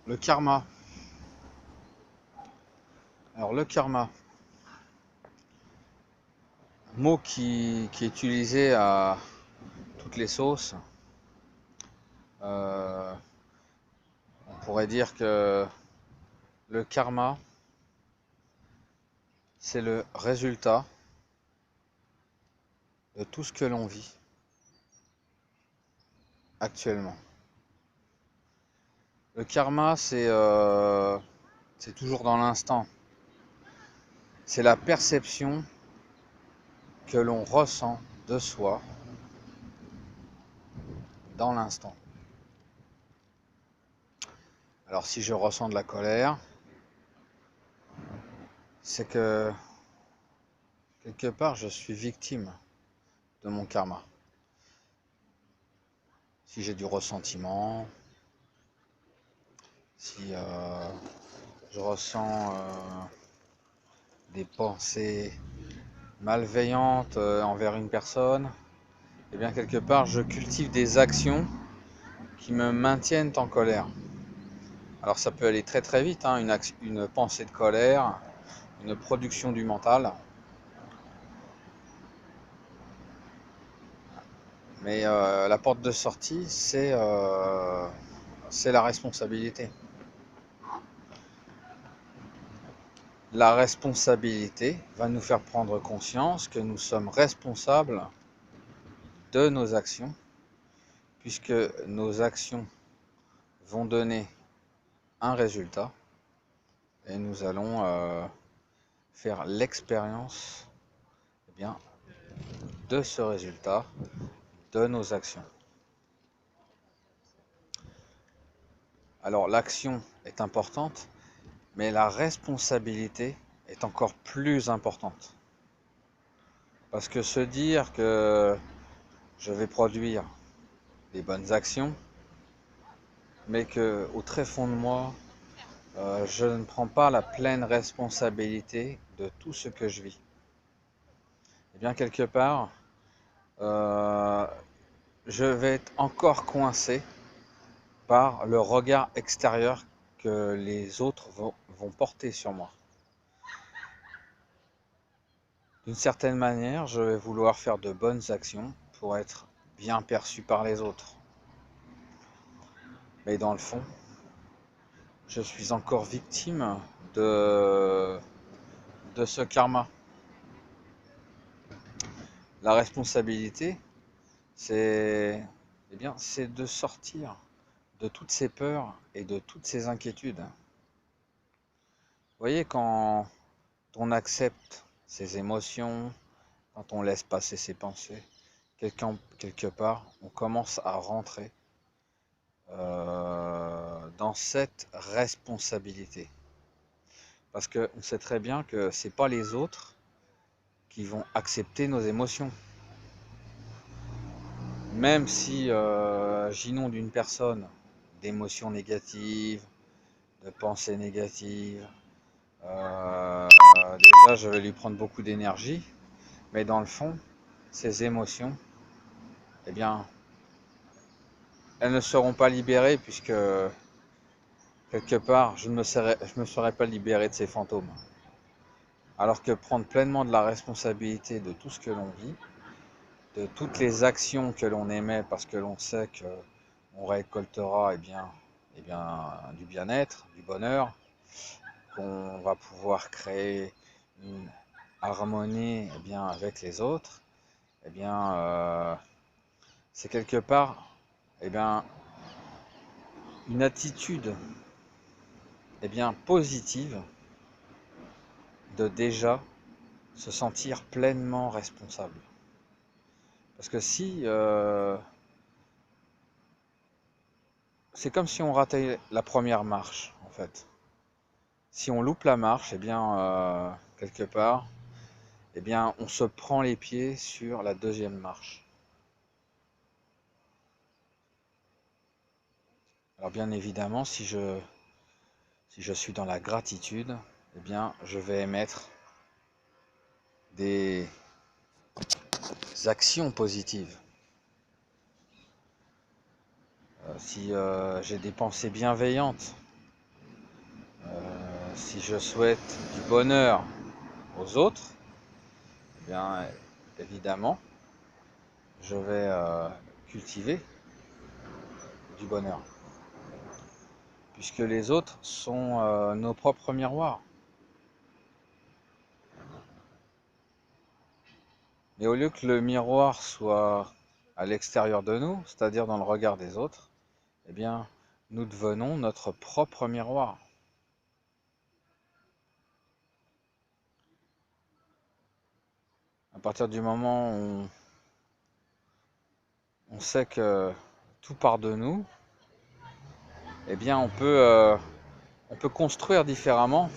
Le karma. Alors le karma, mot qui est utilisé à toutes les sauces. Euh, on pourrait dire que le karma, c'est le résultat de tout ce que l'on vit actuellement. Le karma, c'est toujours dans l'instant. C'est la perception que l'on ressent de soi dans l'instant. Alors si je ressens de la colère, c'est que quelque part je suis victime de mon karma. Si j'ai du ressentiment, si je ressens des pensées malveillantes envers une personne, et bien quelque part je cultive des actions qui me maintiennent en colère. Alors ça peut aller très très vite, hein, une pensée de colère, une production du mental, mais la porte de sortie, c'est la responsabilité. La responsabilité va nous faire prendre conscience que nous sommes responsables de nos actions, puisque nos actions vont donner un résultat et nous allons faire l'expérience bien, de ce résultat, de nos actions. Alors l'action est importante, mais la responsabilité est encore plus importante. Parce que se dire que je vais produire des bonnes actions, mais que au très fond de moi, je ne prends pas la pleine responsabilité de tout ce que je vis. Et bien quelque part, euh, je vais être encore coincé par le regard extérieur que les autres vont porter sur moi. D'une certaine manière, je vais vouloir faire de bonnes actions pour être bien perçu par les autres. Mais dans le fond, je suis encore victime de, de ce karma. La responsabilité, c'est c'est de sortir de toutes ces peurs et de toutes ces inquiétudes. Vous voyez, quand on accepte ses émotions, quand on laisse passer ses pensées, quelque part, on commence à rentrer dans cette responsabilité. Parce qu'on sait très bien que c'est pas les autres qui vont accepter nos émotions. Même si j'inonde une personne d'émotions négatives, de pensées négatives, déjà je vais lui prendre beaucoup d'énergie, mais dans le fond, ces émotions, eh bien, elles ne seront pas libérées puisque quelque part, je ne me serais pas libéré de ces fantômes. Alors que prendre pleinement de la responsabilité de tout ce que l'on vit, de toutes les actions que l'on émet parce que l'on sait qu'on récoltera du bien-être, du bonheur, qu'on va pouvoir créer une harmonie avec les autres, c'est quelque part une attitude positive de déjà se sentir pleinement responsable. Parce que si c'est comme si on ratait la première marche en fait. Si on loupe la marche, quelque part, on se prend les pieds sur la deuxième marche. Alors bien évidemment, si je suis dans la gratitude, je vais émettre des actions positives. Si j'ai des pensées bienveillantes, si je souhaite du bonheur aux autres, eh bien évidemment, je vais cultiver du bonheur, puisque les autres sont nos propres miroirs. Mais au lieu que le miroir soit à l'extérieur de nous, c'est-à-dire dans le regard des autres, eh bien, nous devenons notre propre miroir. À partir du moment où on sait que tout part de nous, eh bien, on peut construire différemment